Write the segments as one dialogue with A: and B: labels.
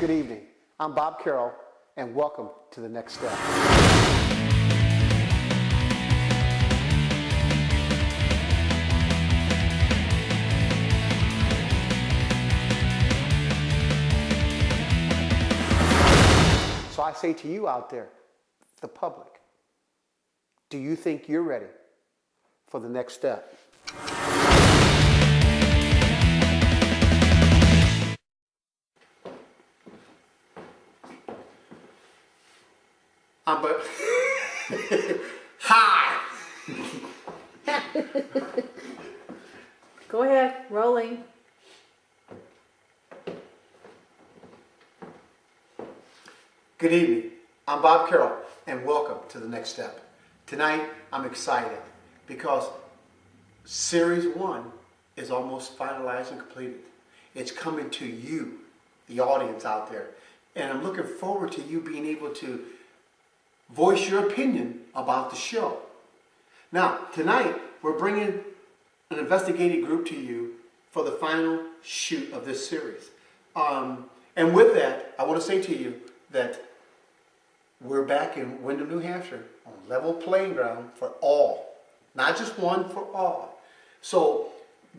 A: Good evening. I'm Bob Carole, and welcome to The Next Step. So I say to you out there, the public, do you think you're ready for the next step? Hi!
B: Go ahead, rolling.
A: Good evening. I'm Bob Carole, and welcome to The Next Step. Tonight, I'm excited because Series 1 is almost finalized and completed. It's coming to you, the audience out there, and I'm looking forward to you being able to voice your opinion about the show. Now, tonight, we're bringing an investigative group to you for the final shoot of this series. And with that, I want to say to you that we're back in Windham, New Hampshire on level playing ground for all, not just one, for all. So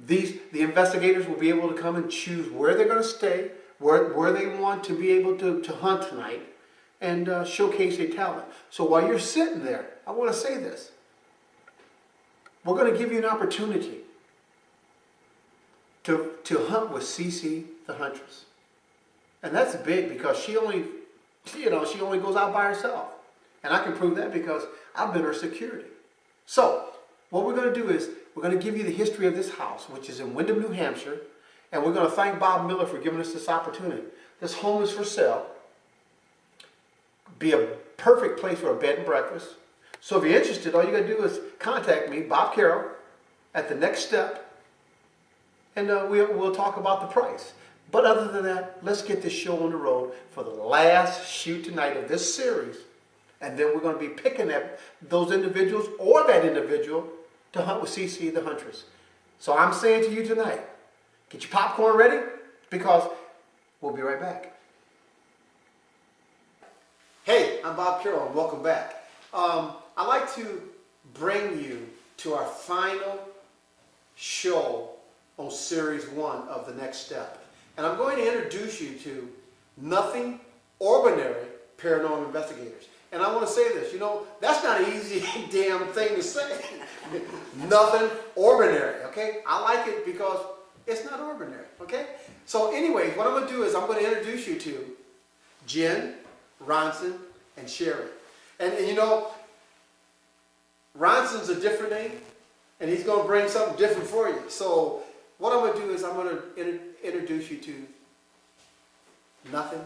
A: the investigators will be able to come and choose where they're going to stay, where they want to be able to hunt tonight, and showcase their talent. So while you're sitting there, I want to say this. We're going to give you an opportunity to hunt with CC the Huntress. And that's big because she only goes out by herself. And I can prove that because I've been her security. So what we're going to do is we're going to give you the history of this house, which is in Windham, New Hampshire. And we're going to thank Bob Miller for giving us this opportunity. This home is for sale. Be a perfect place for a bed and breakfast. So if you're interested, all you got to do is contact me, Bob Carole, at The Next Step, and we'll talk about the price. But other than that, let's get this show on the road for the last shoot tonight of this series, and then we're going to be picking at those individuals or that individual to hunt with CC the Huntress. So I'm saying to you tonight, get your popcorn ready because we'll be right back. Hey, I'm Bob Carole, and welcome back. I'd like to bring you to our final show on Series 1 of The Next Step. And I'm going to introduce you to nothing ordinary paranormal investigators. And I want to say this, that's not an easy damn thing to say. Nothing ordinary, okay? I like it because it's not ordinary, okay? So anyway, what I'm going to do is I'm going to introduce you to Jen, Ronson, and Sherry. And Ronson's a different name, and he's going to bring something different for you. So what I'm going to do is I'm going to introduce you to nothing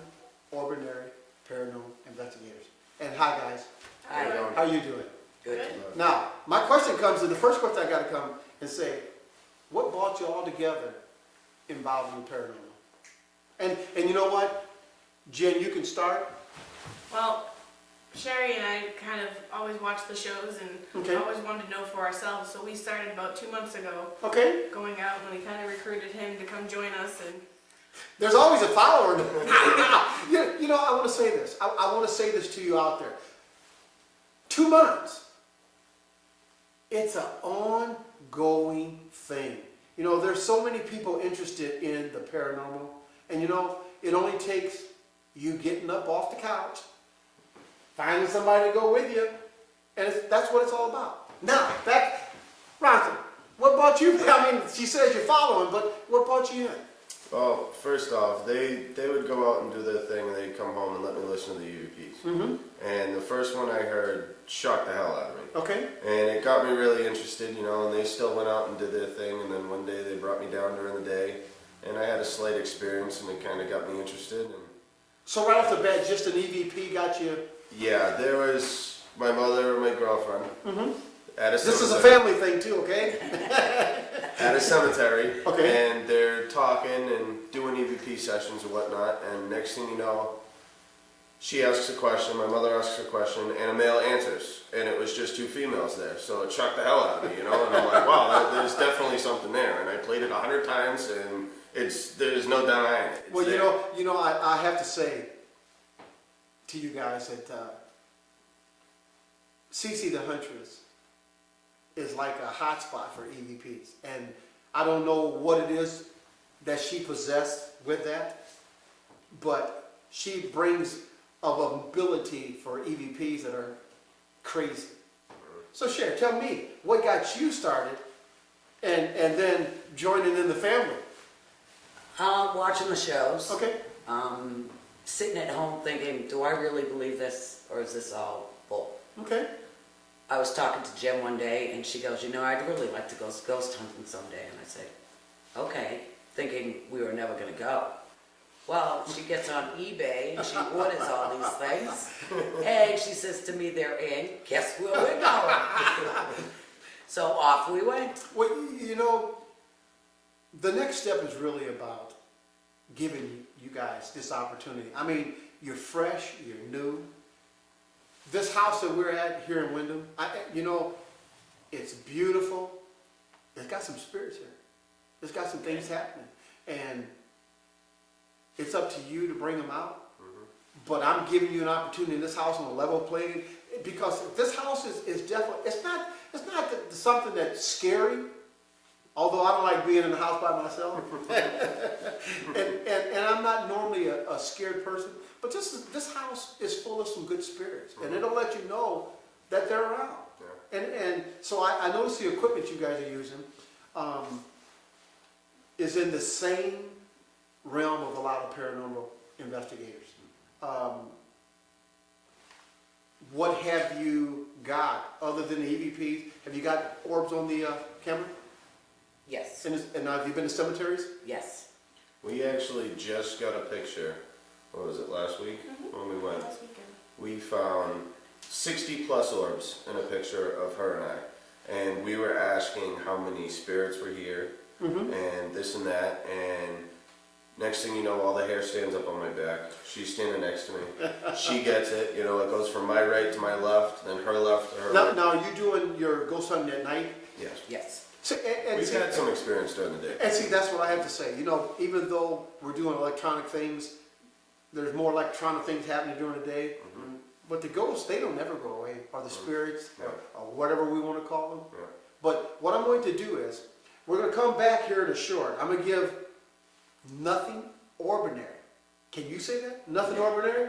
A: ordinary paranormal investigators. And hi, guys.
C: Hi.
A: How you doing?
C: Good.
A: Now, my question comes, and the first question I got to come and say, what brought you all together involved in the paranormal? And you know what? Jen, you can start.
D: Well, Sherry and I kind of always watch the shows and always wanted to know for ourselves. So we started about 2 months ago.
A: Okay.
D: Going out, and we kind of recruited him to come join us. And
A: there's always a follower. I want to say this. I want to say this to you out there. 2 months. It's an ongoing thing. There's so many people interested in the paranormal. And it only takes you getting up off the couch, finding somebody to go with you, and that's what it's all about. Now, back, Ronson, what brought you? I mean, she says you're following, but what brought you in?
E: Well, first off, they would go out and do their thing, and they'd come home and let me listen to the EVPs. Mm-hmm. And the first one I heard shocked the hell out of me. Okay. And it got me really interested, and they still went out and did their thing, and then one day they brought me down during the day, and I had a slight experience, and it kind of got me interested.
A: So right off the bat, just an EVP got you?
E: Yeah, there was my mother and my girlfriend. Mm-hmm.
A: This is a family thing too, okay?
E: At a cemetery.
A: Okay.
E: And they're talking and doing EVP sessions and whatnot, and next thing you know, she asks a question, my mother asks a question, and a male answers. And it was just 2 females there, so it shocked the hell out of me, and I'm like, wow, there's definitely something there. And I played it 100 times, and there's no denying it. It's
A: Well,
E: there.
A: I have to say to you guys that Cece the Huntress is like a hot spot for EVPs. And I don't know what it is that she possessed with that, but she brings a ability for EVPs that are crazy. So Sherry, tell me, what got you started and then joining in the family?
C: Watching the shows.
A: Okay.
C: Sitting at home thinking, do I really believe this or is this all bull?
A: Okay.
C: I was talking to Jen one day and she goes, I'd really like to go ghost hunting someday. And I said, okay, thinking we were never going to go. Well, she gets on eBay and she orders all these things. And she says to me, they're in. Guess where we're going? So off we went.
A: Well, the next step is really about giving you guys this opportunity. I mean, you're fresh, you're new. This house that we're at here in Wyndham, it's beautiful. It's got some spirits here. It's got some things happening. And it's up to you to bring them out. Mm-hmm. But I'm giving you an opportunity in this house on a level playing, because this house is definitely, it's not something that's scary. Although I don't like being in the house by myself, and I'm not normally a scared person, but this house is full of some good spirits, and it'll let you know that they're around. Yeah. And so I notice the equipment you guys are using is in the same realm of a lot of paranormal investigators. What have you got other than the EVPs? Have you got orbs on the camera?
C: Yes.
A: And have you been to cemeteries?
C: Yes.
E: We actually just got a picture, what was it, last week? When we went.
D: Last weekend.
E: We found 60 plus orbs in a picture of her and I. And we were asking how many spirits were here, and this and that, and next thing you know, all the hair stands up on my back. She's standing next to me. She gets it, it goes from my right to my left, then her left to her right.
A: Now, you doing your ghost hunting at night?
E: Yes.
C: Yes.
A: So,
E: We've had some experience during the day.
A: And see, that's what I have to say. Even though we're doing electronic things, there's more electronic things happening during the day. Mm-hmm. But the ghosts, they don't never go away, or the spirits, or whatever we want to call them. Yeah. But what I'm going to do is, we're going to come back here to short. I'm going to give Nothing Orbinary. Can you say that? Nothing Orbinary?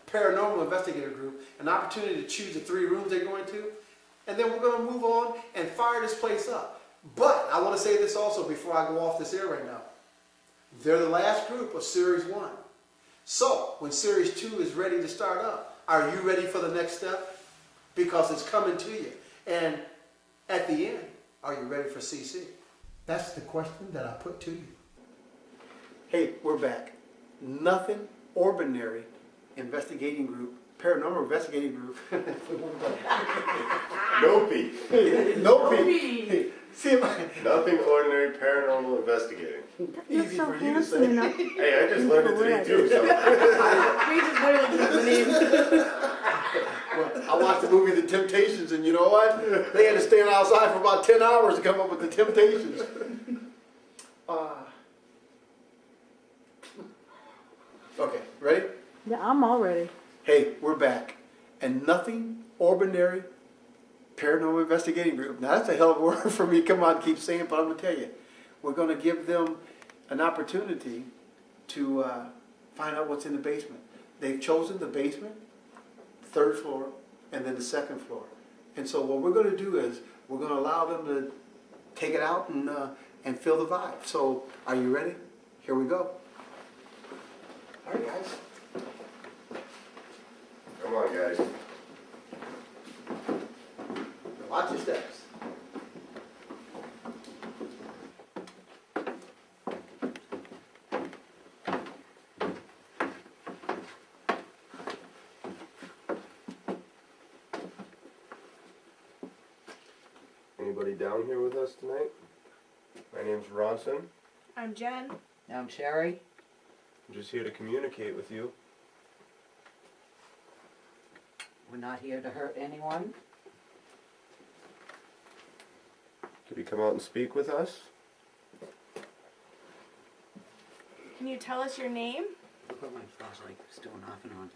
A: Paranormal Investigator Group, an opportunity to choose the 3 rooms they're going to. And then we're going to move on and fire this place up. But I want to say this also before I go off this air right now. They're the last group of Series 1. So, when Series 2 is ready to start up, are you ready for the next step? Because it's coming to you. And at the end, are you ready for CC? That's the question that I put to you. Hey, we're back. Nothing Orbinary Investigating Group, Paranormal Investigating Group.
E: Nope.
A: Nope. See if I...
E: Nothing Ordinary Paranormal Investigating.
A: Easy for you to say.
E: Hey, I just learned it today too, so.
B: We just literally took the name.
A: Well, I watched the movie The Temptations, and you know what? They had to stand outside for about 10 hours to come up with The Temptations. Okay, ready?
B: Yeah, I'm all ready.
A: Hey, we're back. And Nothing Orbinary Paranormal Investigating Group. Now, that's a hell of a word for me. Come on, keep saying it, but I'm going to tell you. We're going to give them an opportunity to find out what's in the basement. They've chosen the basement, 3rd floor, and then the 2nd floor. And so what we're going to do is we're going to allow them to take it out and feel the vibe. So are you ready? Here we go. All right, guys.
E: Come on, guys.
A: Watch your steps.
E: Anybody down here with us tonight? My name's Ronson.
D: I'm Jen.
C: I'm Sherry.
E: I'm just here to communicate with you.
C: We're not here to hurt anyone.
E: Could you come out and speak with us?
D: Can you tell us your name?
C: Look what my flashlight is doing off and on.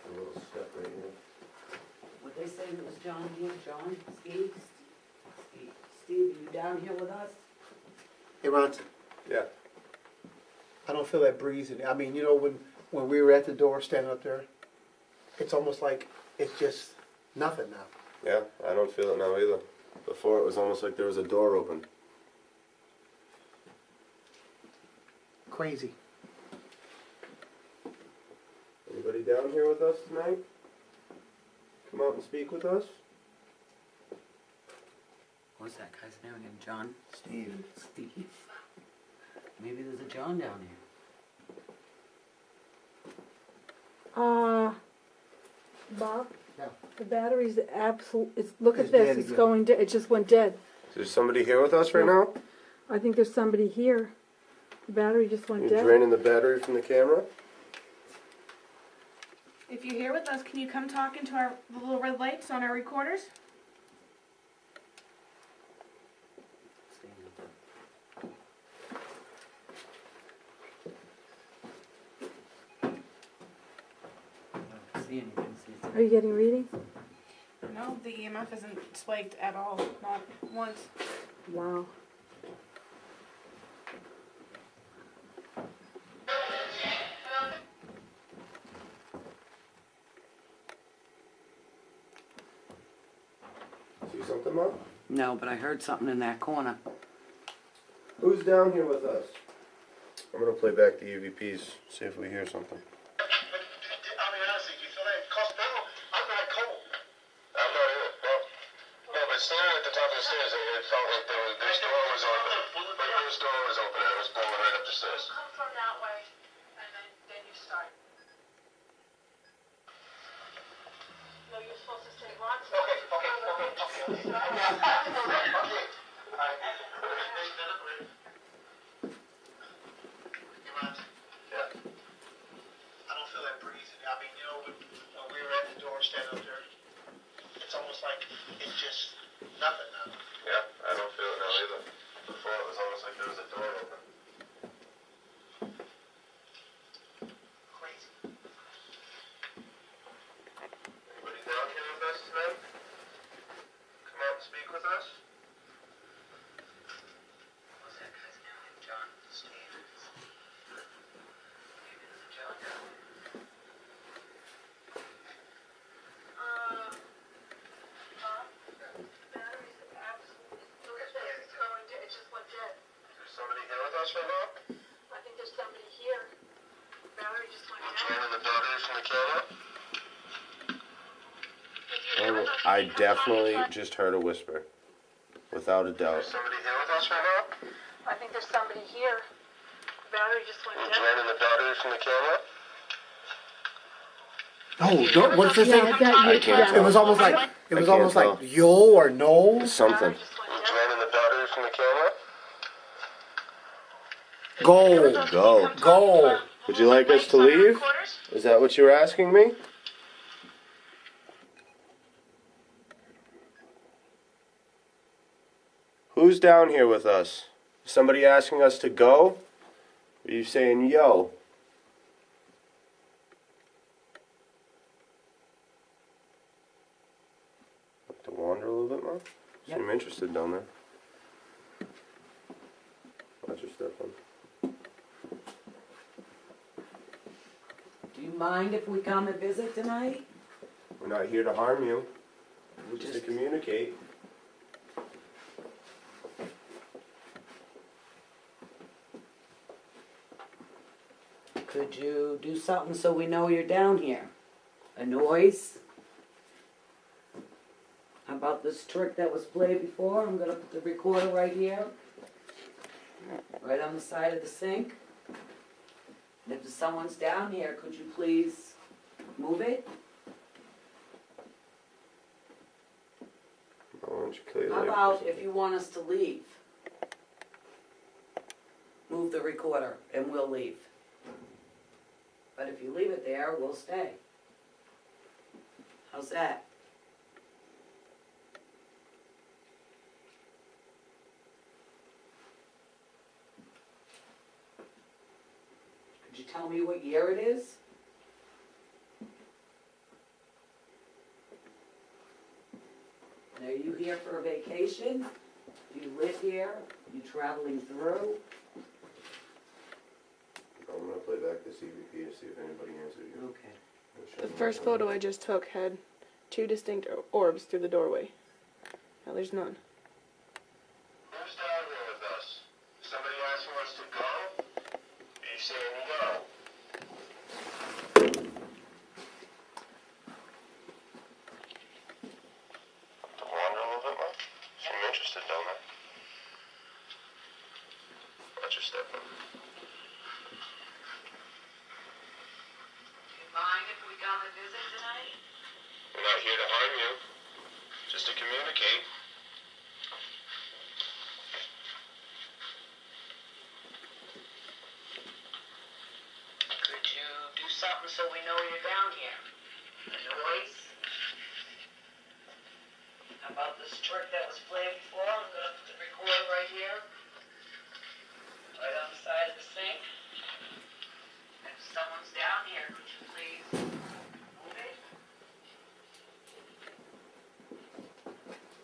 E: A little step right here.
C: What they say it was John here? John? Steve? Steve, are you down here with us?
A: Hey, Ron,
E: Yeah.
A: I don't feel that breeze in it. I mean, you know, when we were at the door standing up there, it's almost like it's just nothing now.
E: Yeah, I don't feel it now either. Before it was almost like there was a door open.
A: Crazy.
E: Anybody down here with us tonight? Come out and speak with us?
C: What's that guy's name again? John?
E: Steve.
C: Steve. Maybe there's a John down here.
B: Bob?
A: Yeah.
B: The battery's look
A: It's
B: at this,
A: dead
B: it's
A: again.
B: going dead, it just went dead.
E: Is there somebody here with us right now?
B: I think there's somebody here. The battery just went
E: You're
B: dead.
E: draining the battery from the camera?
D: If you're here with us, can you come talk into the little red lights on our recorders?
C: Staying up there. I don't see anything.
B: Are you getting readings?
D: No, the EMF isn't spiked at all. Not once.
B: Wow.
E: See something, Mom?
C: No, but I heard something in that corner.
E: Who's down here with us? I'm gonna play back the EVPs, see if we hear something.
F: I'll be honest with you, feel like Costello, I'm not cold. I'm not either. No, but standing at the top of the stairs, it felt like this door was open. Like this door was open and it was blowing right up the stairs.
G: Come from that way, and then you start. No, you're supposed to say lots of.
F: Okay. Yeah.
A: I don't feel that breeze. I mean, you know, when we were at the door standing up there, it's almost like it's just nothing now.
E: Yeah, I don't feel it now either. Before it was almost like there was a door open.
A: Crazy.
E: Anybody down here with us tonight? Come out and speak with us?
C: What's that guy's name? John? Steve. Maybe there's a John down here.
G: Batteries absolutely. Look at this. It's going dead. It just went dead.
E: Is there somebody here with us right now?
G: I think there's somebody here. Battery just went
E: You
G: dead.
E: draining the battery from the camera?
G: If you're here with us,
E: I
G: can you come
E: definitely
G: talk into
E: just heard a whisper. Without a doubt.
F: Is somebody here with us right now?
G: I think there's somebody here. Battery just went
F: You
G: dead.
F: draining the battery from the camera?
A: Oh, what's this
B: Yeah,
A: thing?
B: I bet you.
E: can't
A: It was almost like
E: tell.
A: yo or no.
E: Something.
G: Battery just
F: You
G: went dead.
F: draining the battery from the camera?
A: Go. Go.
E: Would you like us to leave? Is that what you were asking me? Who's down here with us? Somebody asking us to go? Are you saying yo? Like to wander a little bit more?
C: Yep.
E: Seem interested down there. Watch your step on.
C: Do you mind if we come and visit tonight?
E: We're not here to harm you.
C: We're
E: Just to communicate.
C: Could you do something so we know you're down here? A noise? How about this trick that was played before? I'm gonna put the recorder right here. Right on the side of the sink. And if someone's down here, could you please move it?
E: Why don't you kill your
C: How
E: life?
C: about if you want us to leave? Move the recorder and we'll leave. But if you leave it there, we'll stay. How's that? you tell me what year it is? And are you here for a vacation? Do you live here? You traveling through?
E: I'm gonna play back this EVP to see if anybody answered you.
C: Okay.
D: The first photo I just took had 2 distinct orbs through the doorway. Now there's none.
F: Who's down here with us? Somebody asking us to go? Are you saying no? Wander a little bit more? Seem interested, don't they? Watch your step.
G: You mind if we come and visit tonight?
F: We're not here to harm you, just to communicate.
G: Could you do something so we know you're down here? A noise? How about this trick that was played before? I'm gonna put the recorder right here. Right on the side of the sink. If someone's down here, could you please move it?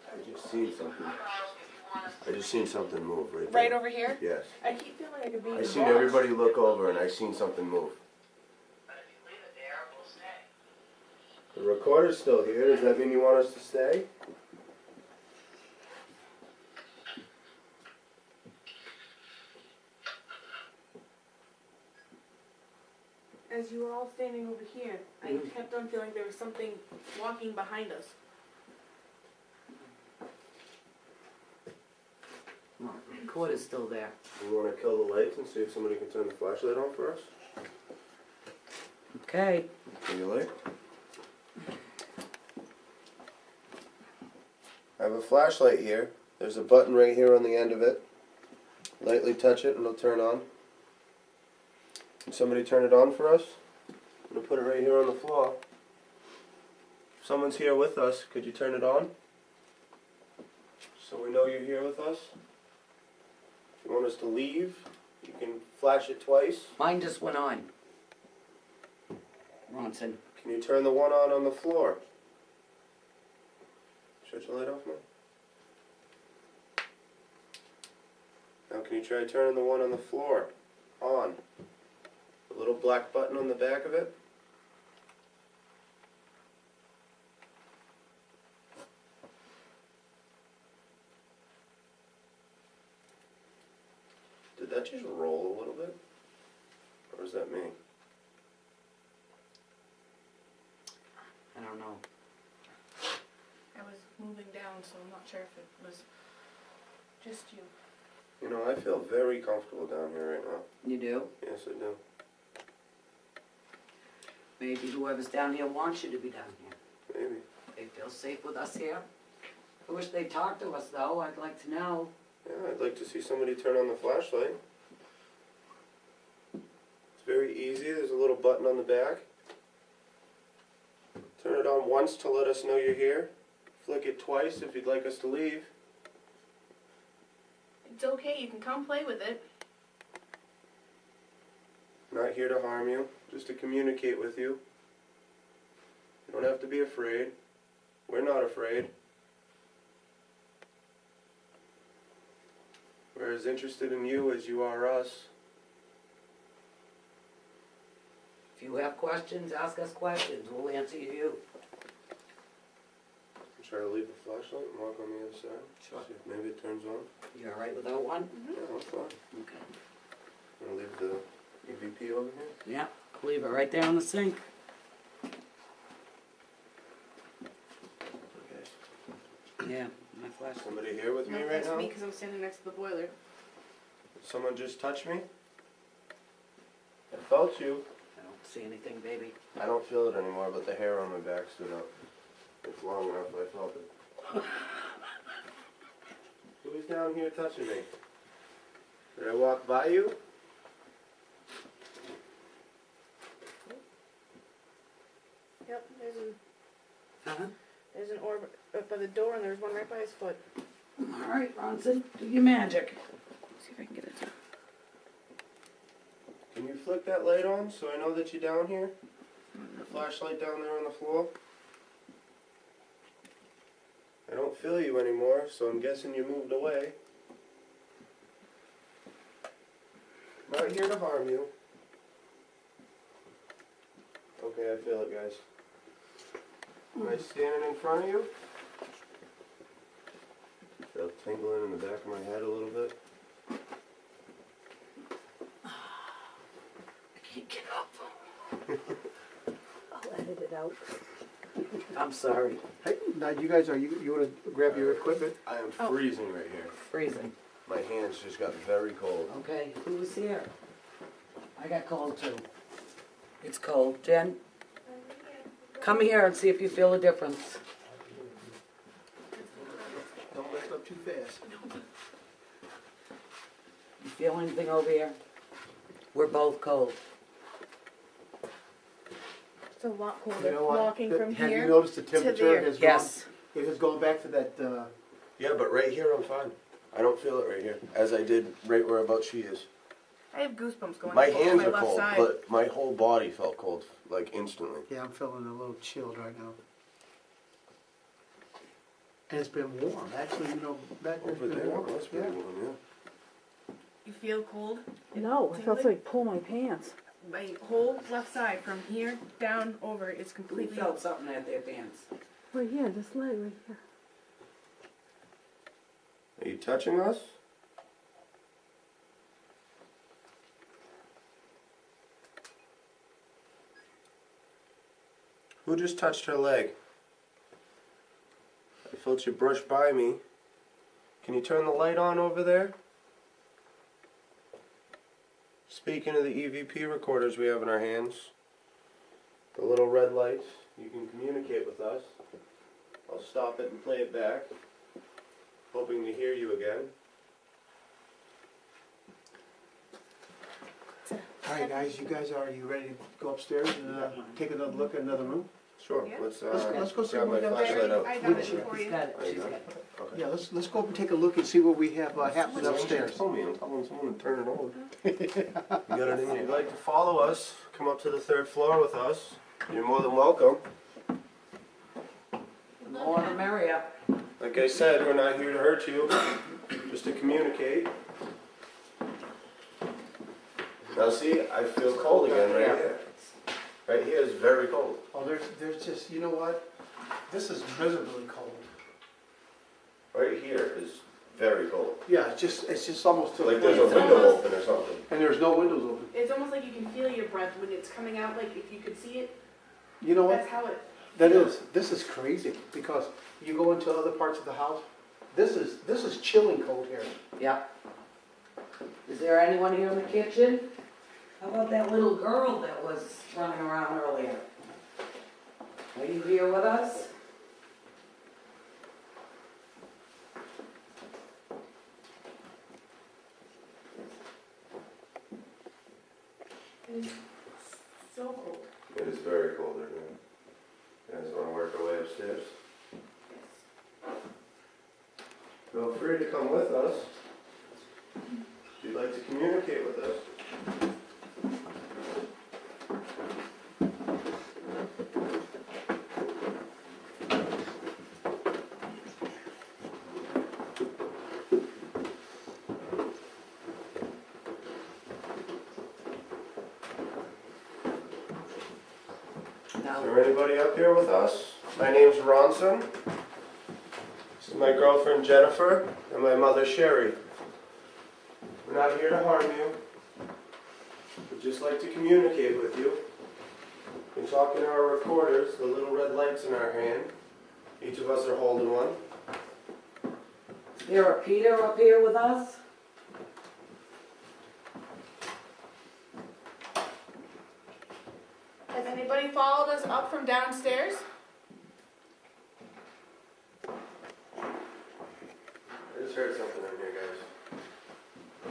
E: I just seen something.
G: If you want us
E: I just seen something move right there.
D: Right over here?
E: Yes.
D: I keep feeling like I could be
E: I seen everybody look over and I seen something move.
G: But if you leave it there, we'll stay.
E: The recorder's still here. Does that mean you want us to stay?
D: As you were all standing over here, I kept on feeling there was something walking behind us.
C: Well, the recorder's still there.
E: We want to kill the lights and see if somebody can turn the flashlight on for us?
C: Okay.
E: Are you late? I have a flashlight here. There's a button right here on the end of it. Lightly touch it and it'll turn on. Can somebody turn it on for us? I'm going to put it right here on the floor. If someone's here with us, could you turn it on? So we know you're here with us. If you want us to leave, you can flash it twice.
C: Mine just went on. Ronson.
E: Can you turn the one on the floor? Shut your light off, man. Now can you try turning the one on the floor on? The little black button on the back of it? Did that just roll a little bit? Or is that me?
C: I don't know.
D: I was moving down, so I'm not sure if it was just you.
E: You know, I feel very comfortable down here right now.
C: You do?
E: Yes, I do.
C: Maybe whoever's down here wants you to be down here.
E: Maybe.
C: They feel safe with us here. I wish they'd talk to us though, I'd like to know.
E: Yeah, I'd like to see somebody turn on the flashlight. It's very easy. There's a little button on the back. Turn it on once to let us know you're here. Flick it twice if you'd like us to leave.
D: It's okay, you can come play with it.
E: Not here to harm you, just to communicate with you. You don't have to be afraid. We're not afraid. We're as interested in you as you are us.
C: If you have questions, ask us questions, we'll answer you.
E: Try to leave the flashlight and walk on the other side.
C: Sure.
E: See if maybe it turns on.
C: You alright without one?
E: Yeah, I'm fine.
C: Okay.
E: I'm gonna leave the EVP over here.
C: Yeah, I'll leave it right there on the sink.
E: Okay.
C: Yeah, my flashlight.
E: Somebody here with me
D: No,
E: right
D: that's
E: now?
D: me because I'm standing next to the boiler.
E: Did someone just touch me? I felt you.
C: I don't see anything, baby.
E: I don't feel it anymore, but the hair on my back stood up. It's long enough, I felt it. Who's down here touching me? Did I walk by you?
D: Yep,
C: Uh-huh.
D: there's an orb up by the door and there's one right by his foot.
C: Alright, Ronson, do your magic.
D: Let's see if I can get it to.
E: Can you flick that light on so I know that you're down here? The flashlight down there on the floor? I don't feel you anymore, so I'm guessing you moved away. Not here to harm you. Okay, I feel it, guys. Am I standing in front of you? I feel tingling in the back of my head a little bit.
C: I can't get up.
B: I'll edit it out.
C: I'm sorry.
A: Hey, now you guys, you want to grab your equipment?
E: I am freezing right here.
C: Freezing.
E: My hands just got very cold.
C: Okay, who was here? I got cold too. It's cold. Jen, come here and see if you feel a difference.
A: Don't lift up too fast.
C: You feel anything over here? We're both cold.
D: It's a lot colder.
A: You know what?
D: Walking from
A: Have
D: here
A: you noticed the
D: to
A: temperature
D: there.
A: has
C: Yes.
A: gone? It has gone back to that.
E: Yeah, but right here I'm fine. I don't feel it right here, as I did right where about she is.
D: I have goosebumps going
E: My
D: up
E: hands
D: my
E: are
D: left
E: cold,
D: side.
E: but my whole body felt cold, like instantly.
A: Yeah, I'm feeling a little chilled right now. And it's been warm. Actually, you know, back there's
E: Over
A: been
E: there,
A: warm.
E: that's pretty
A: Yeah.
E: warm, yeah.
D: You feel cold?
B: No, I felt
D: Tingling?
B: like pull my pants.
D: My whole left side from here down over is
C: We
D: completely.
C: felt something at their pants.
B: Right here, this leg right here.
E: Are you touching us? Who just touched her leg? I felt you brush by me. Can you turn the light on over there? Speaking of the EVP recorders we have in our hands, the little red lights, you can communicate with us. I'll stop it and play it back, hoping to hear you again.
A: All right, guys. Are you ready to go upstairs and take another look at another room?
E: Sure,
D: Yeah.
A: Let's go see
E: grab
A: what
E: my
A: we got
E: flashlight
A: there.
E: out.
D: I got it
A: Sure.
D: for
C: She's
D: you.
C: got it.
E: There you
C: She's
E: go.
C: got it.
E: Okay.
A: Yeah, let's go up and take a look and see what we have happening
E: Someone
A: upstairs.
E: just told me, I'm telling someone to turn it on. You got it in. If you'd like to follow us, come up to the 3rd floor with us. You're more than welcome.
C: The more the merrier.
E: Like I said, we're not here to hurt you, just to communicate. Now see, I feel cold again right here. Right here is very cold.
A: Oh, there's just, you know what? This is miserably cold.
E: Right here is very cold.
A: Yeah, it's just almost to the
E: Like there's a
A: point.
E: window open or something.
A: And there's no windows open.
D: It's almost like you can feel your breath when it's coming out. Like if you could see it,
A: You know
D: that's
A: what?
D: how it.
A: This is crazy because you go into other parts of the house. This is chilling cold here.
C: Yep. Is there anyone here in the kitchen? How about that little girl that was running around earlier? Are you here with us?
D: It's so cold.
E: It is very cold right now. You guys want to work our way upstairs? Feel free to come with us. If you'd like to communicate with us. Is
C: No.
E: there anybody up here with us? My name's Ronson. This is my girlfriend Jennifer and my mother Sherry. We're not here to harm you. We'd just like to communicate with you. We can talk in our recorders, the little red lights in our hand. Each of us are holding one.
C: Is there a Peter up here with us?
D: Has anybody followed us up from downstairs?
E: I just heard something in here, guys.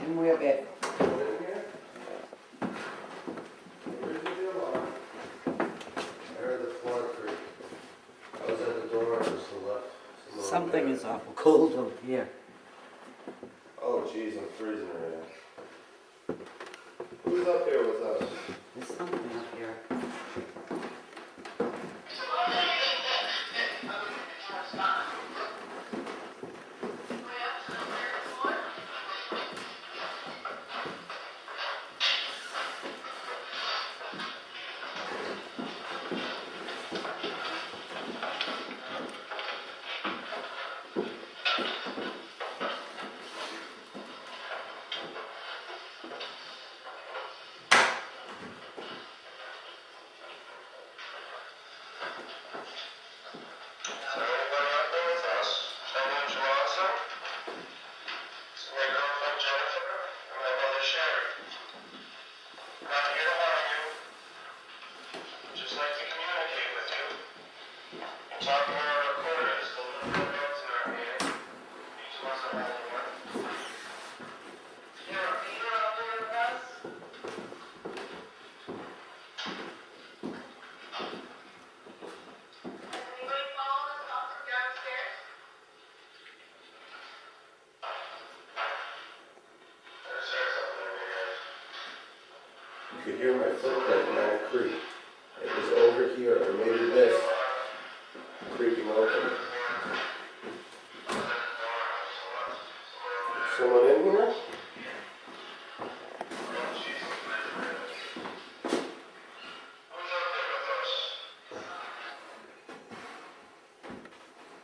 C: And we're bed.
E: Someone in here? Where's the alarm? I heard the floor creak. I was at the door just to the left.
C: Something is awful cold over here.
E: Oh, jeez, I'm freezing right now. Who Who's up here with us?
C: There's something up here.
F: Is there anybody out there with us? My name's Lonzo. This is my girlfriend Jennifer and my mother Sherry. Not here to harm you. Just like to communicate with you. We're talking on our recorders, the little notes in our hand. Each of us are holding one. You're a Peter out there with us? Anybody calling us up from downstairs? There's something over here.
E: You could hear my footprint in that creak. It was over here, or maybe this, creaking open. Someone in here?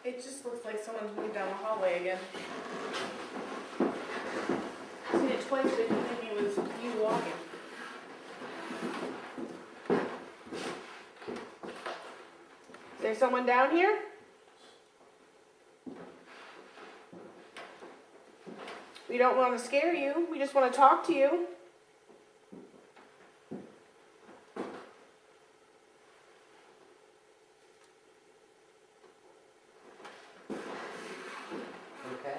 D: It just looks like someone's moved down the hallway again. I've seen it twice, but I didn't think it was you walking. Is there someone down here? We don't want to scare you. We just want to talk to you.
C: Okay.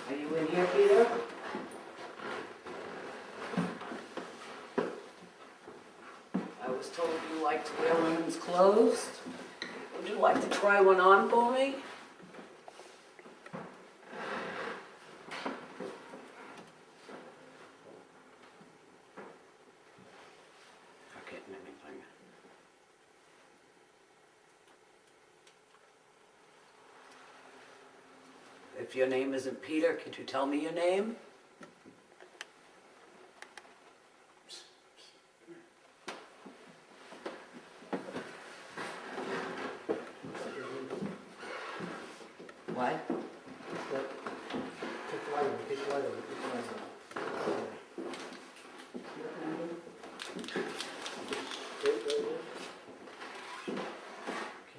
C: Are you in here, Peter? I was told you like to wear women's clothes. Would you like to try one on for me? Not getting anything. If your name isn't Peter, could you tell me your name? What?
A: Take the light over, take the light over, take the light over. Can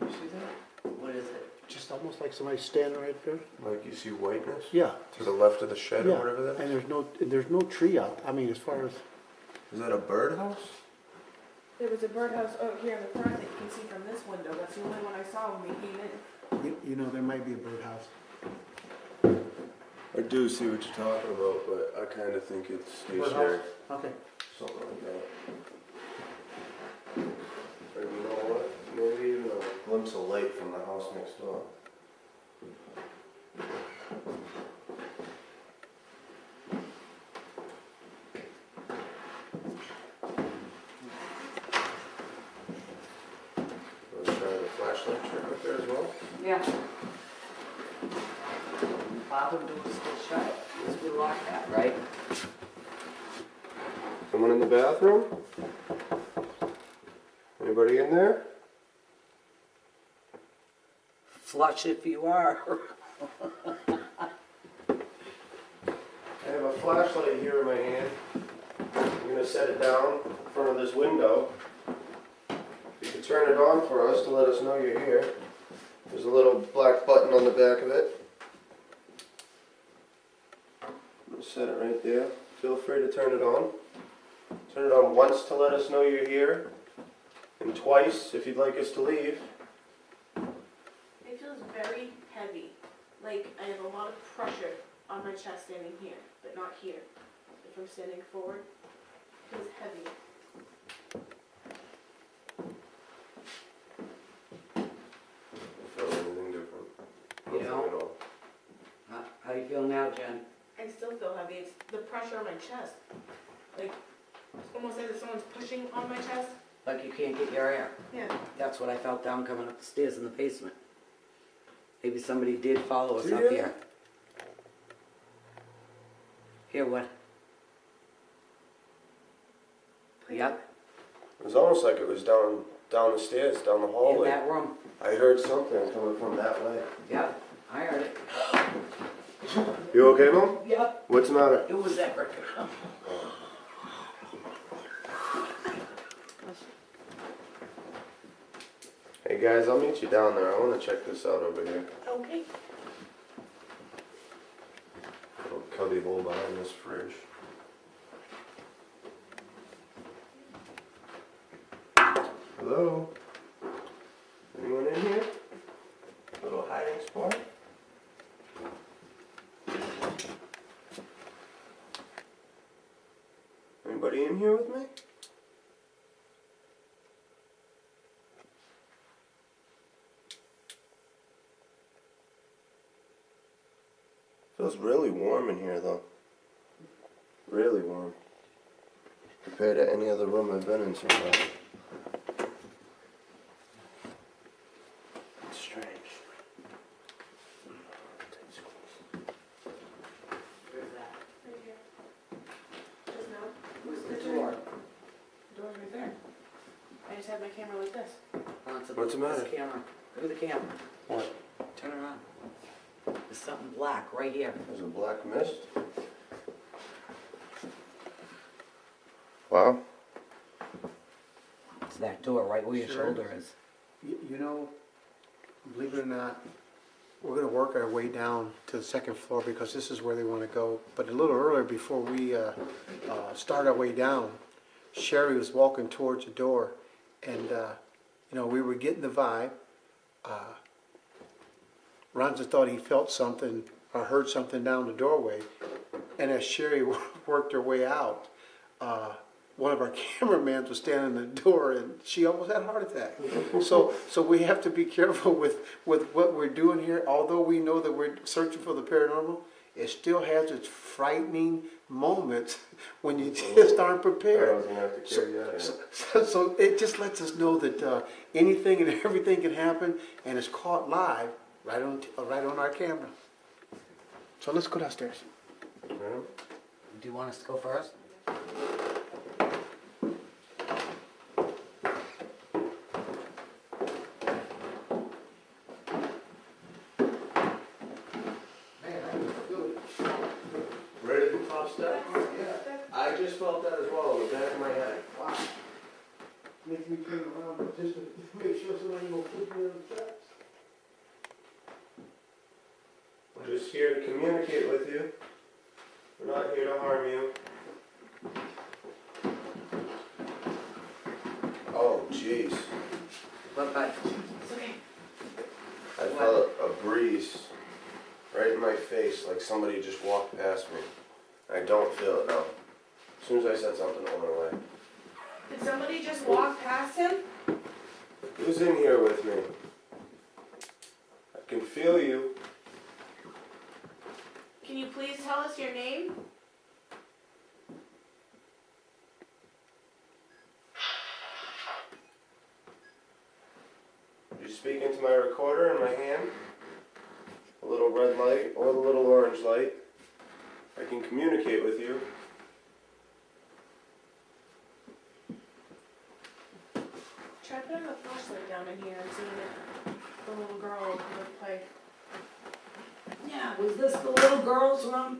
A: you see that?
C: What is it?
A: Just almost like somebody standing right there.
E: Like you see whiteness?
A: Yeah.
E: To the left of the shed
A: Yeah.
E: or whatever that
A: And
E: is?
A: there's no tree out. I mean, as far as,
E: Is that a birdhouse?
D: There was a birdhouse over here in the front that you can see from this window. That's the only one I saw when we came in.
A: you know, there might be a birdhouse.
E: I do see what you're talking about, but I kind of think it's stationary.
A: Okay.
E: Something like that. Or you know what? Maybe even a glimpse of light from the house next door. Want to try the flashlight trick up there as well?
C: Yeah. Bathroom door is still shut. Because we locked that, right?
E: Someone in the bathroom? Anybody in there?
C: Flush if you are.
E: I have a flashlight here in my hand. I'm gonna set it down in front of this window. You can turn it on for us to let us know you're here. There's a little black button on the back of it. I'll set it right there. Feel free to turn it on. Turn it on once to let us know you're here, and twice if you'd like us to leave.
D: It feels very heavy. Like I have a lot of pressure on my chest standing here, but not here. If I'm standing forward, it feels heavy.
E: Feel anything different?
C: You
E: Nothing
C: don't?
E: at all.
C: How do you feel now, Jen?
D: I still feel heavy. It's the pressure on my chest. Like, it's almost as if someone's pushing on my chest.
C: Like you can't get your air.
D: Yeah.
C: That's what I felt down coming up the stairs in the basement. Maybe somebody did follow us
E: Did
C: up
E: you?
C: here. Here, what? Yep,
E: It was almost like it was down the stairs, down the
C: in
E: hallway.
C: that room.
E: I heard something coming from that way.
C: Yep, I heard it.
E: You okay, Mom?
C: Yep,
E: What's the matter?
C: it was that record.
E: Hey guys, I'll meet you down there. I want to check this out over here.
D: Okay.
E: Little cubby hole behind this fridge. Hello? Anyone in here? Little hiding spot? Anybody in here with me? Feels really warm in here though. Really warm. Compared to any other room I've been in so far. It's strange.
C: Where's that?
D: Right here. Just now.
C: Where's the door?
D: The door's right there. I just had my camera like this.
E: What's the matter?
C: This camera. Look at the camera.
E: What?
C: Turn around. There's something black right here.
E: There's a black mist. Wow.
C: It's that door right where your
A: Sure.
C: shoulder is.
A: You know, believe it or not, we're going to work our way down to the second floor because this is where they want to go. But a little earlier, before we start our way down, Sherry was walking towards the door, and we were getting the vibe. Ronza thought he felt something or heard something down the doorway, and as Sherry worked her way out, one of our cameramans was standing in the door, and she almost had a heart attack. So we have to be careful with what we're doing here. Although we know that we're searching for the paranormal, it still has its frightening moments when you just aren't
E: I
A: prepared.
E: was gonna have to carry you out.
A: So it just lets us know that anything and everything can happen, and it's caught live right on our camera. So let's go downstairs.
E: Yeah.
C: Do you want us to go first?
E: Ready to top step? Yeah. I just felt that as well in the back of my head.
A: Wow. Makes me turn around just to make sure somebody will put me on the steps.
E: We're just here to communicate with you. We're not here to harm you. Oh, jeez.
C: But
D: It's okay.
E: I felt a breeze right in my face, like somebody just walked past me. I don't feel it now. As soon as I said something, it went away.
D: Did somebody just walk past him?
E: Who's in here with me? I can feel you.
D: Can you please tell us your name?
E: You speak into my recorder in my hand. A little red light or the little orange light. I can communicate with you.
D: Try putting a flashlight down in here and seeing if the little girl would play.
C: yeah, was this the little girl's room?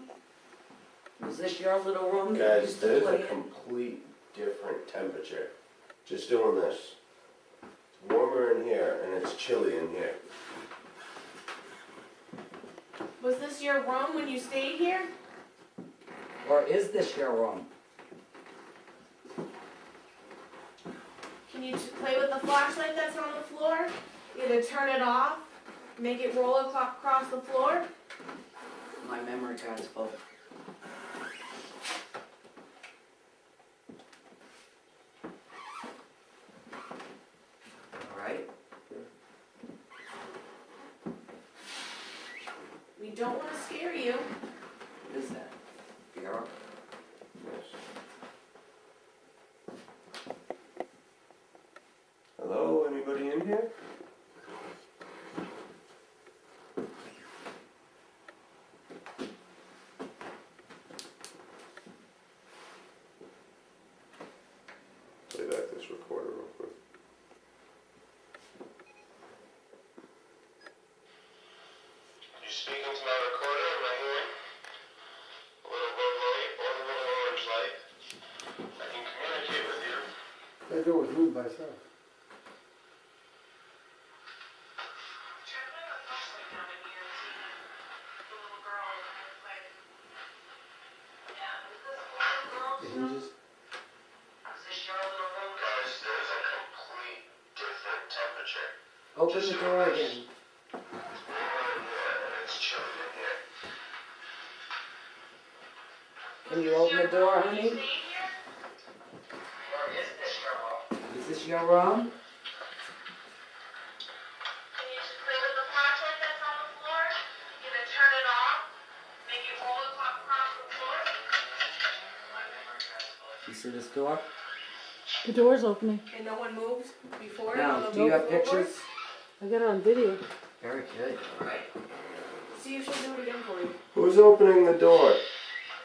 C: Was this your little room that you
E: Guys,
C: used to
E: there's
C: play
E: a
C: in?
E: complete different temperature. Just doing this. It's warmer in here and it's chilly in here.
D: Was this your room when you stayed here?
C: Or is this your room?
D: Can you play with the flashlight that's on the floor? Either turn it off, make it roll across the floor.
C: My memory card's full. Alright.
D: We don't want to scare you.
C: What is that? Bureau?
E: Hello, anybody in here? Play back this recorder real quick.
F: You speaking to my recorder in my hand? A little red light or a little orange light. I can communicate with you.
A: That door was moved by itself. The hinges.
G: Is this your little room?
F: Guys, there's a complete different temperature.
C: Open the door again.
F: Yeah, it's chilly in here.
C: Can you open the door, honey?
G: Or is this your room?
C: Is this your room?
G: Can you just play with the flashlight that's on the floor? Either turn it off, make it roll across the floor.
C: You see this door?
B: The door's opening.
D: And no one moved before?
C: No.
D: on the
C: Do you have
D: floorboard?
C: pictures?
B: I got it on video.
C: Very good. Alright.
D: See if she'll do it again for you.
E: Who's opening the door?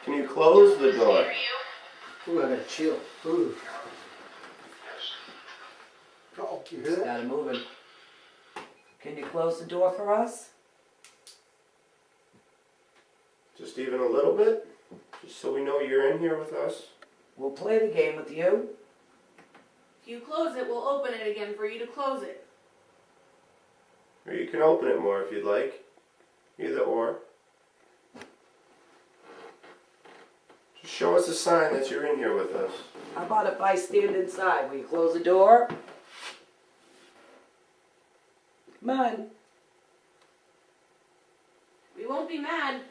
E: Can you close the door?
A: Ooh, I got chill. Ooh. Oh, you hear that?
C: Got it moving. Can you close the door for us?
E: Just even a little bit? Just so we know you're in here with us?
C: We'll play the game with you.
D: If you close it, we'll open it again for you to close it.
E: Or you can open it more if you'd like. Either or. Just show us a sign that you're in here with us.
C: How about if I stand inside? Will you close the door? Come on.
D: We won't be mad.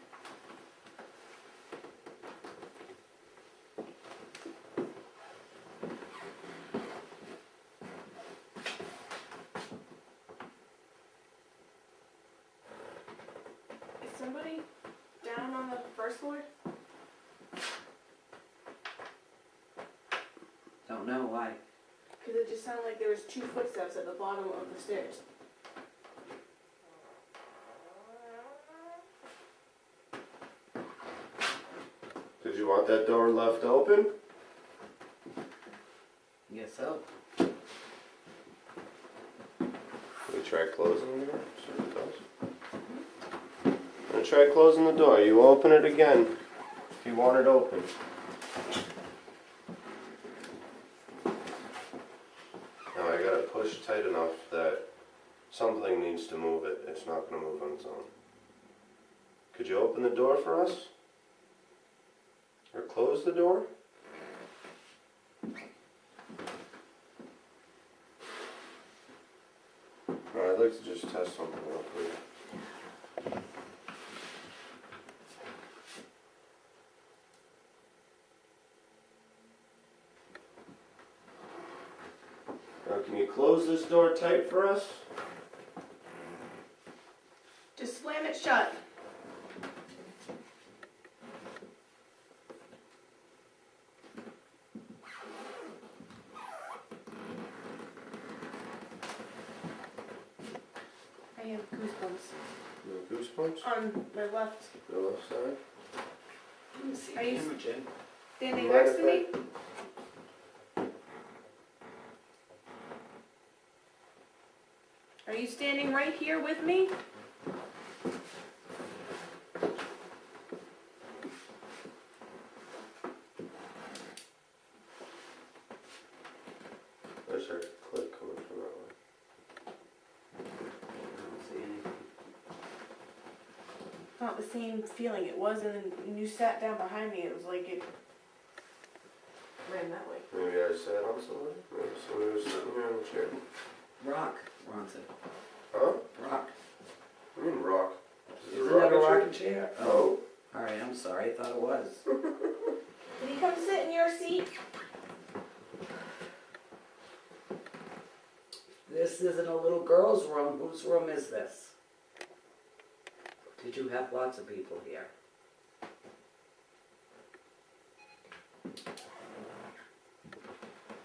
D: Is somebody down on the first floor?
C: Don't know why.
D: Because it just sounded like there was 2 footsteps at the bottom of the stairs.
E: Did you want that door left open?
C: Guess so.
E: We try closing the door? See what it does. I'm gonna try closing the door. You open it again if you want it open. Now I got it pushed tight enough that something needs to move it. It's not gonna move on its own. Could you open the door for us? Or close the door? I'd like to just test something real quick. Now, can you close this door tight for us?
D: Just slam it shut. I have goosebumps
E: No goosebumps?
D: on my left.
E: The left side?
C: Let me see
D: Are you-
C: camera, Jen.
D: Standing
E: Mind
D: next to me?
E: if
D: Are you standing right here with me?
E: There's our clip coming from that way.
C: I don't see anything.
D: Not the same feeling it was, and then when you sat down behind me, it was like it ran that way.
E: Maybe I sat on somebody? Maybe somebody was sitting here on the chair.
C: Rock. Ron said.
E: Huh?
C: Rock.
E: I mean rock. Is it
C: Isn't that a
E: rocking chair?
C: rocking chair?
E: Oh.
C: I'm sorry, I thought it was.
D: Can you come sit in your seat?
C: This isn't a little girl's room. Whose room is this? Did you have lots of people here?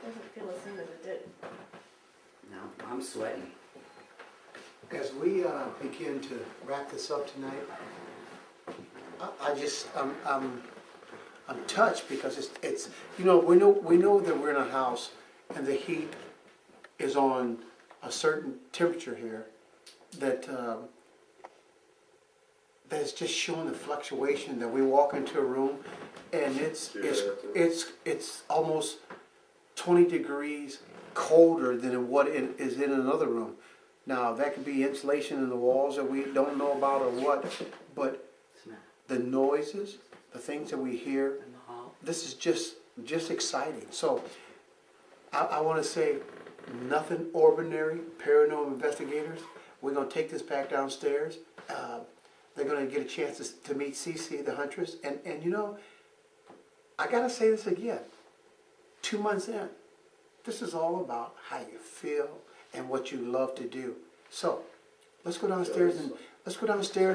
D: Doesn't feel the same as it did.
C: No, I'm sweating.
A: As we begin to wrap this up tonight, I'm touched because it's we know that we're in a house and the heat is on a certain temperature here that's just showing the fluctuation that we walk into a room and it's almost 20 degrees colder than what it is in another room. Now that could be insulation in the walls that we don't know about or what, but the noises, the things that we hear,
C: In the hall?
A: this is just exciting. So I want to say nothing ordinary, paranormal investigators. We're going to take this back downstairs. They're going to get a chance to meet Cece, the huntress. And I got to say this again. 2 months in, this is all about how you feel and what you love to do. So let's go downstairs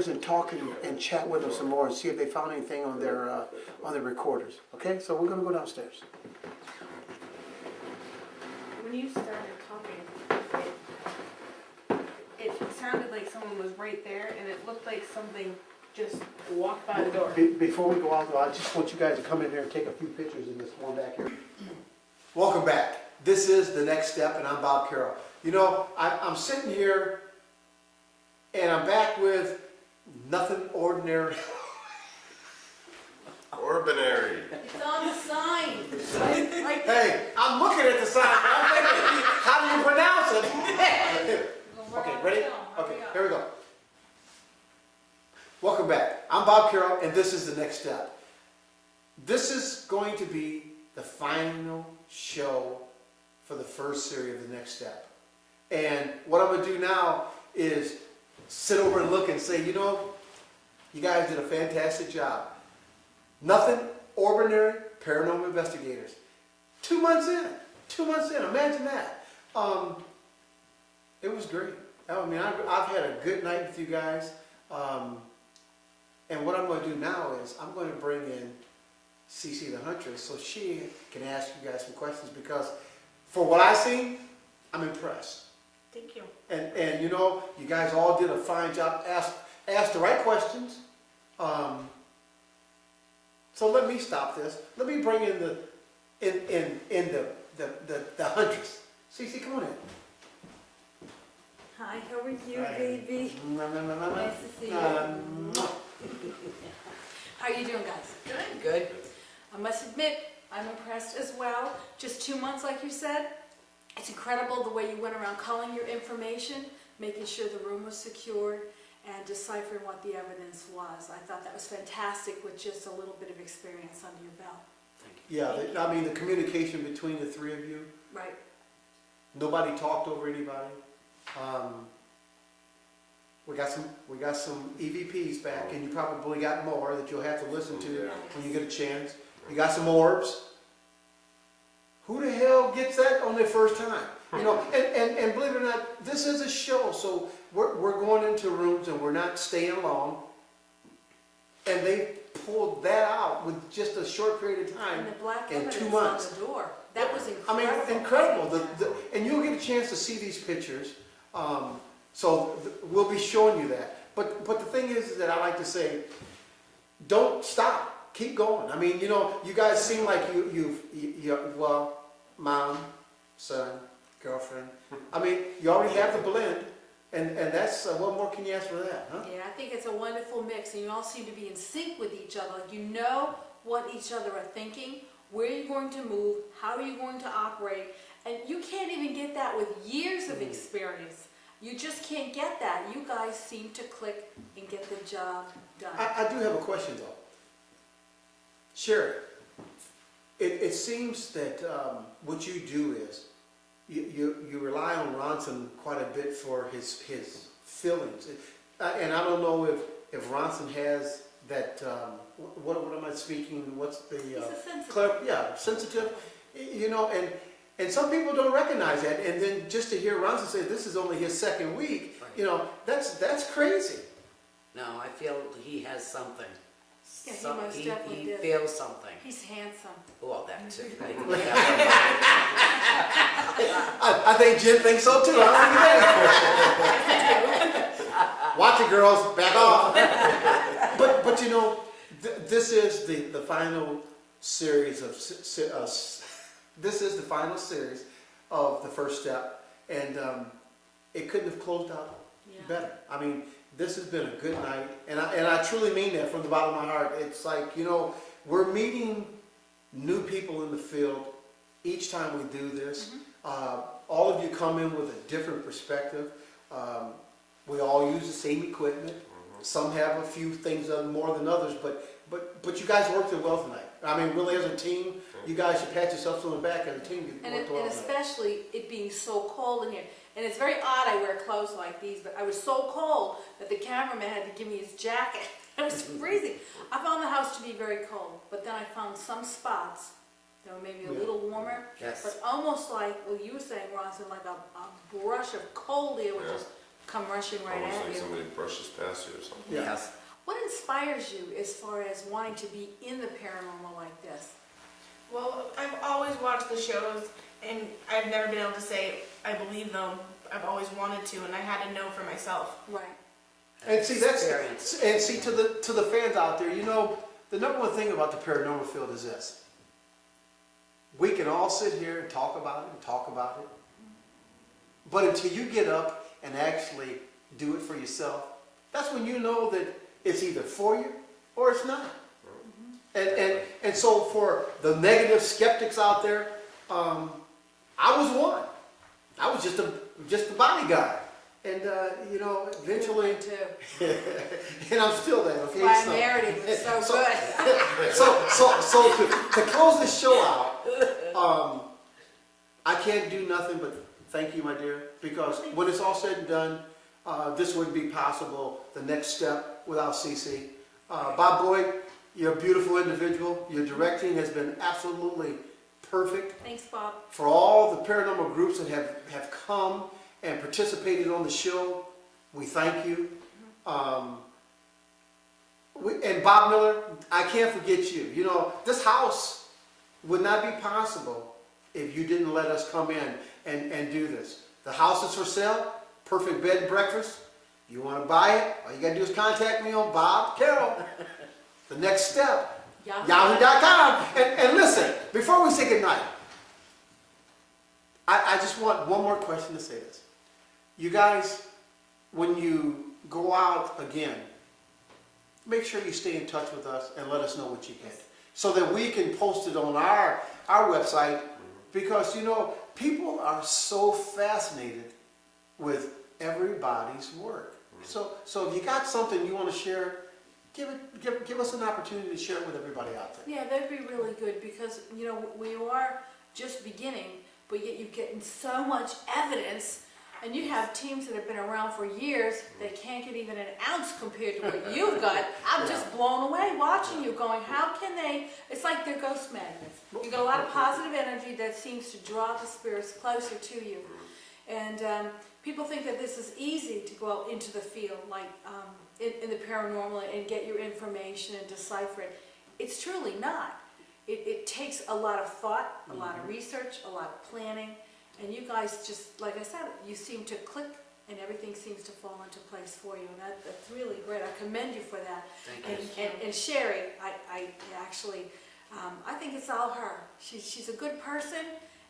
A: and talk and chat with them some more and see if they found anything on their recorders. Okay, so we're gonna go downstairs.
D: When you started talking, it sounded like someone was right there, and it looked like something just walked by the door.
A: Before we go out, though, I just want you guys to come in here and take a few pictures in this one back here. Welcome back. This is The Next Step, and I'm Bob Carole. I'm sitting here, and I'm back with nothing ordinary.
E: Orbinary.
D: It's on the sign. Right there.
A: Hey, I'm looking at the sign. I'm thinking, how do you pronounce it? Okay, ready? Okay, here we go. Welcome back. I'm Bob Carole, and this is The Next Step. This is going to be the final show for the first series of The Next Step. And what I'm going to do now is sit over and look and say, you guys did a fantastic job. Nothing ordinary, paranormal investigators. 2 months in. 2 months in. Imagine that. It was great. I mean, I've had a good night with you guys. And what I'm going to do now is I'm going to bring in Cece the Huntress so she can ask you guys some questions because for what I see, I'm impressed.
D: Thank you.
A: And you guys all did a fine job. Asked the right questions. So let me stop this. Let me bring in the Huntress. Cece, come on in.
B: Hi, how are you, baby? Nice to see you.
H: How are you doing, guys?
C: Good. Good.
H: I must admit, I'm impressed as well. Just 2 months, like you said. It's incredible the way you went around culling your information, making sure the room was secured, and deciphering what the evidence was. I thought that was fantastic with just a little bit of experience under your belt.
C: Thank you.
A: Yeah, I mean the communication between the three of you.
H: Right.
A: Nobody talked over anybody. We got some EVPs back, and you probably got more that you'll have to listen to when you get a chance. You got some orbs. Who the hell gets that on their first time? And believe it or not, this is a show, so we're going into rooms and we're not staying long. And they pulled that out with just a short period of time
H: And the black
A: in
H: evidence
A: 2 months.
H: on the door. That was
A: I
H: incredible.
A: mean, incredible. And you'll get a chance to see these pictures. We'll be showing you that. But the thing is that I like to say, don't stop. Keep going. I mean, you guys seem like well, mom, son, girlfriend. I mean, you already have the blend. And that's, what more can you ask for that, huh?
H: Yeah, I think it's a wonderful mix, and you all seem to be in sync with each other. Like, you know what each other are thinking, where you're going to move, how are you going to operate, and you can't even get that with years of experience. You just can't get that. You guys seem to click and get the job done.
A: I do have a question, though. Sherry, it seems that what you do is you rely on Ronson quite a bit for his feelings. And I don't know if Ronson has that what am I speaking? What's the
H: He's a sensitive.
A: sensitive. You know, and some people don't recognize that. And then just to hear Ronson say this is only his second week,
C: Right.
A: you know, that's crazy.
C: No, I feel he has something.
H: Yeah, he most definitely
C: he
H: did.
C: feels something.
H: He's handsome.
C: Well, that too.
A: I think Jim thinks so too. I don't think you do. Watch it, girls. Back off. But you know, this is the final series of this is the final series of the first step, and it couldn't have closed out better. I mean, this has been a good night, and I truly mean that from the bottom of my heart. It's like, you know, we're meeting new people in the field each time we do this. All of you come in with a different perspective. We all use the same equipment. Some have a few things more than others, but you guys worked it well tonight. I mean, really, as a team, you guys should pat yourselves on the back. As a team, you worked well
H: And
A: tonight.
H: especially it being so cold in here. And it's very odd I wear clothes like these, but I was so cold that the cameraman had to give me his jacket. It was freezing. I found the house to be very cold, but then I found some spots that were maybe a little warmer.
C: Yes.
H: But almost like, well, you were saying, Ronson, like a brush of cold air would just come rushing right
E: Almost
H: at
E: like
H: you.
E: somebody brushes past you or something.
C: Yes.
H: What inspires you as far as wanting to be in the paranormal like this?
D: Well, I've always watched the shows, and I've never been able to say I believe them. I've always wanted to, and I had to know for myself.
H: Right.
A: And see,
C: Experience.
A: to the fans out there, you know, the number one thing about the paranormal field is this: we can all sit here and talk about it, but until you get up and actually do it for yourself, that's when you know that it's either for you or it's not. And so for the negative skeptics out there, I was one. I was just a bodyguard. And, you know, eventually,
H: Too.
A: and I'm still there, okay?
H: Why I
A: So-
H: married him was so
A: so-
H: good.
A: So to close this show out, I can't do nothing but thank you, my dear, because when it's all said and done, this wouldn't be possible, the next step, without CC. Bob Boyd, you're a beautiful individual. Your directing has been absolutely perfect.
H: Thanks, Bob.
A: For all the paranormal groups that have come and participated on the show, we thank you. And Bob Miller, I can't forget you. You know, this house would not be possible if you didn't let us come in and do this. The house is for sale, perfect bed and breakfast. You want to buy it, all you got to do is contact me on Bob Carole. The next step, Yahoo.com. And listen, before we say goodnight, I just want one more question to say this. You guys, when you go out again, make sure you stay in touch with us and let us know what you get, so that we can post it on our website, because, you know, people are so fascinated with everybody's work. So if you got something you want to share, give us an opportunity to share it with everybody out there.
H: Yeah, that'd be really good because, you know, we are just beginning, but yet you're getting so much evidence, and you have teams that have been around for years that can't get even an ounce compared to what you've got. I'm just blown away watching you going, how can they, it's like they're ghost magnets. You got a lot of positive energy that seems to draw the spirits closer to you. And people think that this is easy to go out into the field, like in the paranormal, and get your information and decipher it. It's truly not. It takes a lot of thought, a lot of research, a lot of planning, and you guys just, like I said, you seem to click and everything seems to fall into place for you, and that's really great. I commend you for that.
C: Thank you.
H: And Sherry, I actually, I think it's all her. She's a good person,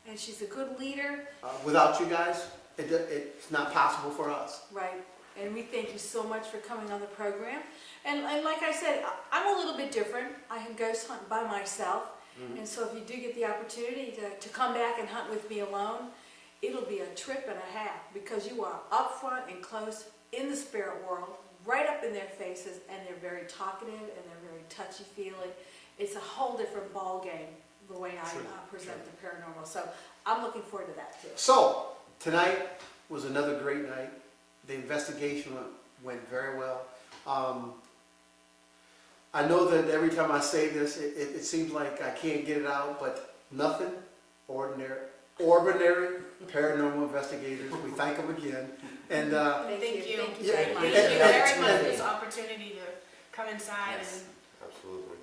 H: and she's a good leader.
A: Without you guys, it's not possible for us.
H: Right, and we thank you so much for coming on the program. And like I said, I'm a little bit different. I can ghost hunt by myself, and so if you do get the opportunity to come back and hunt with me alone, it'll be a trip and a half, because you are up front and close in the spirit world, right up in their faces, and they're very talkative and they're very touchy-feely. It's a whole different ball game, the way I present the paranormal. So I'm looking forward to that too.
A: So, tonight was another great night. The investigation went very well. I know that every time I say this, it seems like I can't get it out, but nothing ordinary, Orbinary paranormal investigators. We thank them again. And
D: Thank you.
H: Thank you
A: Yeah,
H: very much.
D: Thank you very much for
A: and-
D: this opportunity to come inside
C: Yes.
E: Absolutely.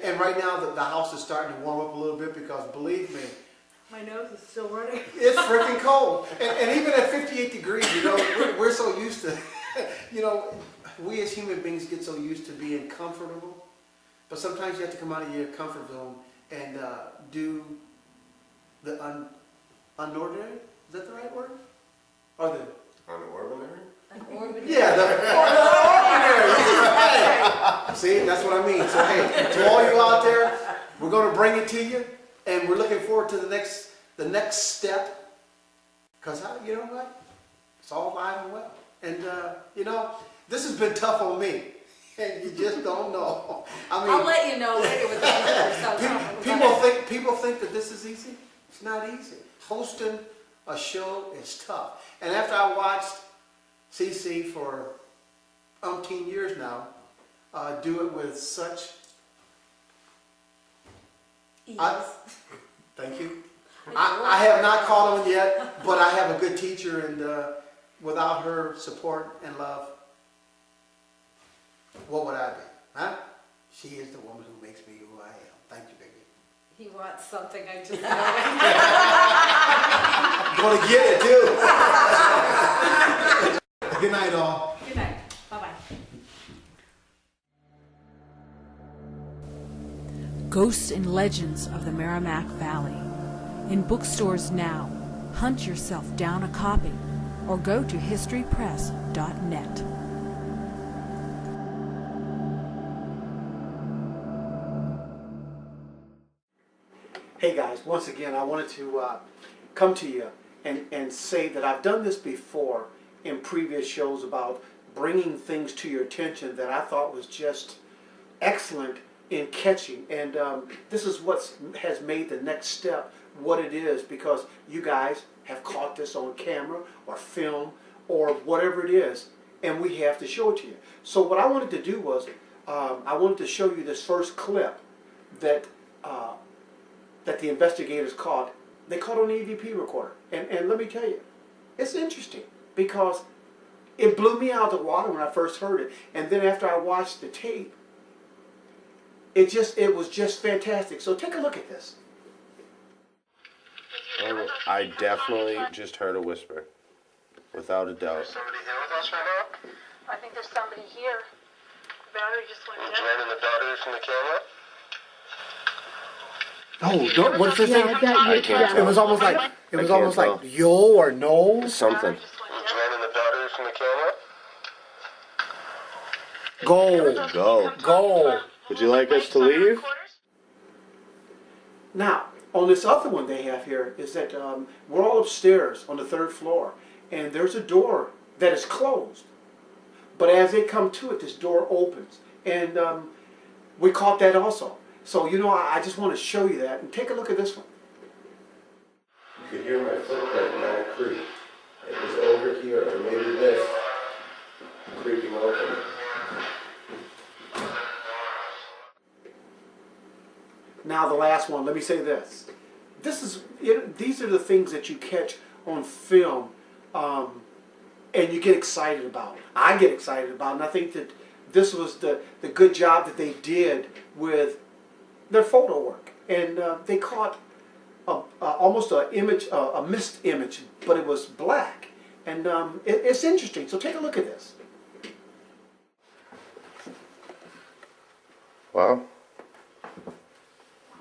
A: and right now the house is starting to warm up a little bit because believe me,
D: and my nose is still running.
A: it's freaking cold. And even at 58 degrees, you know, we're so used to, you know, we as human beings get so used to being comfortable. But sometimes you have to come out of your comfort zone and do the unordinary. Is that the right word? Or the
E: On Orbinary?
A: yeah, the ordinary. Hey, see, that's what I mean. So hey, to all you out there, we're going to bring it to you, and we're looking forward to the next step. Cause you know what? It's all alive and well. And you know, this has been tough on me, and you just don't know. I mean,
H: I'll let you know later with the
A: people think that this is easy. It's not easy. Hosting a show is tough. And after I watched CC for umpteen years now, do it with such. Thank you. I have not caught on yet, but I have a good teacher, and without her support and love, what would I be? Huh? She is the woman who makes me who I am. Thank you, baby.
H: He wants something, I just know.
A: Gonna get it too. Good night, all.
H: Good night. Bye-bye. Ghosts and Legends of the Merrimack Valley. In bookstores now. Hunt yourself down a copy or go to historypress.net.
A: Hey guys, once again, I wanted to come to you and say that I've done this before in previous shows about bringing things to your attention that I thought was just excellent in catching. And this is what has made the next step what it is, because you guys have caught this on camera or film or whatever it is, and we have to show it to you. So what I wanted to do was I wanted to show you this first clip that that the investigators caught. They caught on the EVP recorder. And let me tell you, it's interesting because it blew me out of the water when I first heard it. And then after I watched the tape, it was just fantastic. So take a look at this.
E: I definitely just heard a whisper. Without a doubt.
F: Somebody here with us right now?
D: I think there's somebody here. The battery just went
F: Did you run in the battery from the camera?
A: Oh, what's this thing?
B: Yeah, that you,
E: can't
A: It was almost like
E: tell.
A: yo or no.
E: Something.
F: Did you run in the battery from the camera?
E: Go. Would you like us to leave?
A: Now, on this other one they have here is that we're all upstairs on the 3rd floor, and there's a door that is closed. But as they come to it, this door opens, and we caught that also. So, you know, I just want to show you that, and take a look at this one.
E: You could hear my footprint in that creak. It was over here, or maybe this, creaking open.
A: Now the last one, let me say this. These are the things that you catch on film, and you get excited about. I get excited about, and I think that this was the good job that they did with their photo work. And they caught almost a mist image, but it was black. And it's interesting, so take a look at this.
E: Wow.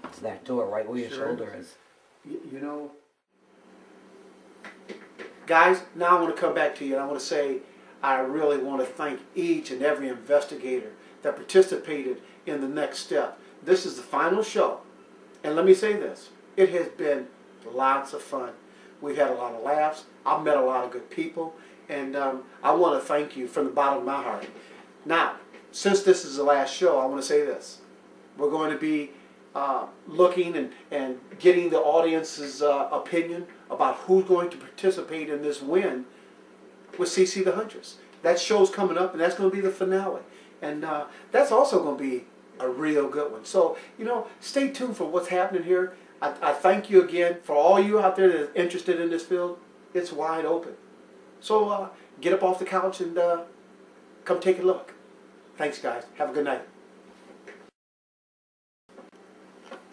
C: It's that door right where your
A: Sure.
C: shoulder is.
A: You know, guys, now I want to come back to you, and I want to say I really want to thank each and every investigator that participated in the next step. This is the final show, and let me say this, it has been lots of fun. We've had a lot of laughs. I've met a lot of good people, and I want to thank you from the bottom of my heart. Now, since this is the last show, I want to say this. We're going to be looking and getting the audience's opinion about who's going to participate in this win with CC the Huntress. That show's coming up, and that's going to be the finale. And that's also going to be a real good one. So, stay tuned for what's happening here. I thank you again for all you out there that are interested in this field. It's wide open. So get up off the couch and come take a look. Thanks, guys. Have a good night.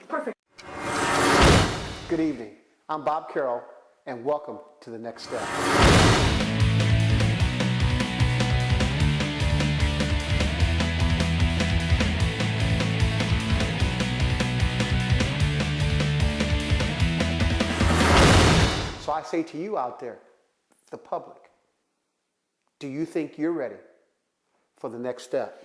B: Perfect.
A: Good evening. I'm Bob Carole, and welcome to the next step. So I say to you out there, the public, do you think you're ready for the next step?